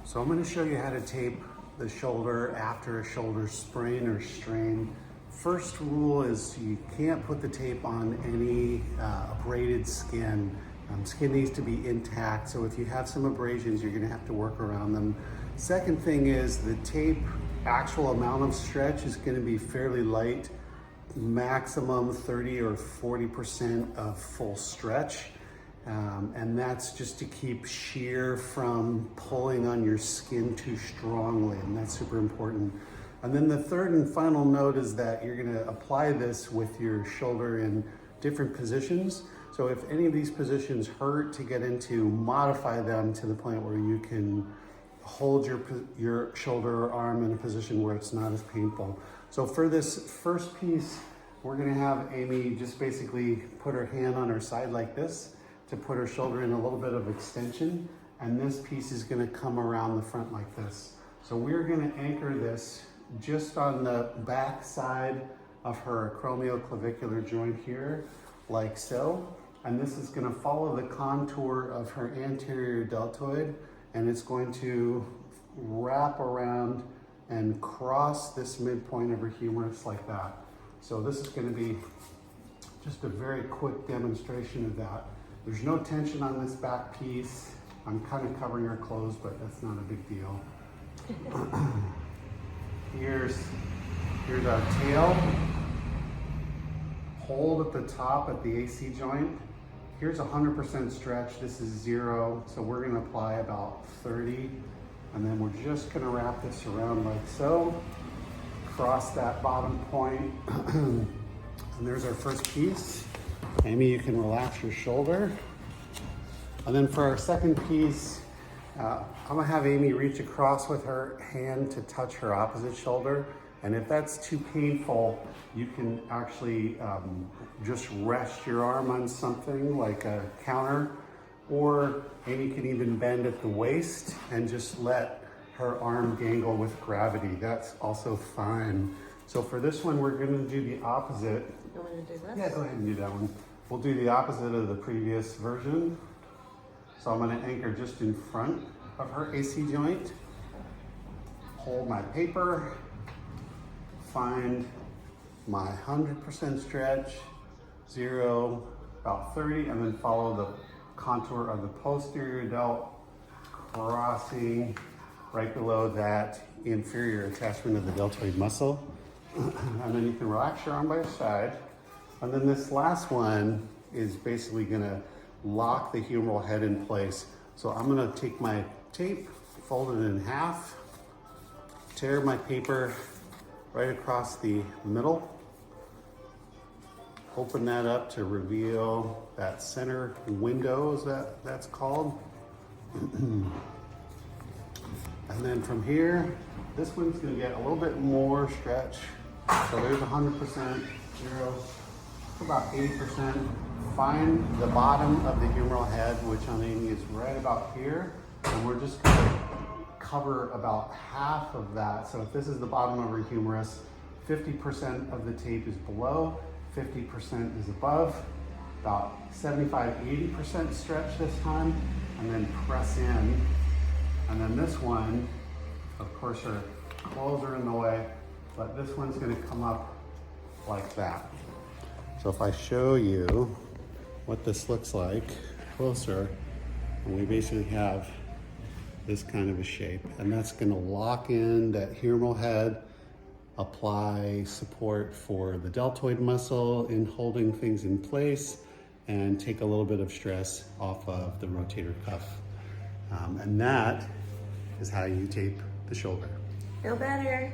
So I'm going to show you how to tape the shoulder after a shoulder sprain or strain. First rule is you can't put the tape on any abraded skin. Skin needs to be intact, so if you have some abrasions, you're going to have to work around them. Second thing is the tape actual amount of stretch is going to be fairly light, maximum 30 or 40% of full stretch. And that's just to keep shear from pulling on your skin too strongly, and that's super important. And then the third and final note is that you're going to apply this with your shoulder in different positions. So if any of these positions hurt to get into, modify them to the point where you can hold your shoulder or arm in a position where it's not as painful. So for this first piece, we're going to have Amy just basically put her hand on her side like this to put her shoulder in a little bit of extension, and this piece is going to come around the front like this. So we're going to anchor this just on the back side of her acromioclavicular joint here, like so. And this is going to follow the contour of her anterior deltoid, and it's going to wrap around and cross this midpoint of her humerus like that. So this is going to be just a very quick demonstration of that. There's no tension on this back piece. I'm kind of covering her clothes, but that's not a big deal. Here's our tail. Hold at the top at the AC joint. Here's 100% stretch. This is 0, so we're going to apply about 30. And then we're just going to wrap this around like so. Cross that bottom point. And there's our first piece. Amy, you can relax your shoulder. And then for our second piece, I'm gonna have Amy reach across with her hand to touch her opposite shoulder. And if that's too painful, you can actually just rest your arm on something like a counter, or Amy can even bend at the waist and just let her arm dangle with gravity. That's also fine. So for this one, we're gonna do the opposite. You want me to do this? Yeah, go ahead and do that one. We'll do the opposite of the previous version. So I'm going to anchor just in front of her AC joint. Hold my paper. Find my 100% stretch, 0, about 30, and then follow the contour of the posterior delt, crossing right below that inferior attachment of the deltoid muscle. And then you can relax your arm by your side. And then this last one is basically gonna lock the humeral head in place. So I'm gonna take my tape, fold it in half, tear my paper right across the middle, open that up to reveal that center window, as that's called. And then from here, this one's gonna get a little bit more stretch. So there's 100%, 0, about 80%. Find the bottom of the humeral head, which on Amy is right about here, and we're just gonna cover about half of that. So if this is the bottom of her humerus, 50% of the tape is below, 50% is above, about 75, 80% stretch this time, and then press in. And then this one, of course, her clothes are in the way, but this one's gonna come up like that. So if I show you what this looks like closer, and we basically have this kind of a shape, and that's gonna lock in that humeral head, apply support for the deltoid muscle in holding things in place, and take a little bit of stress off of the rotator cuff. And that is how you tape the shoulder. Feel better.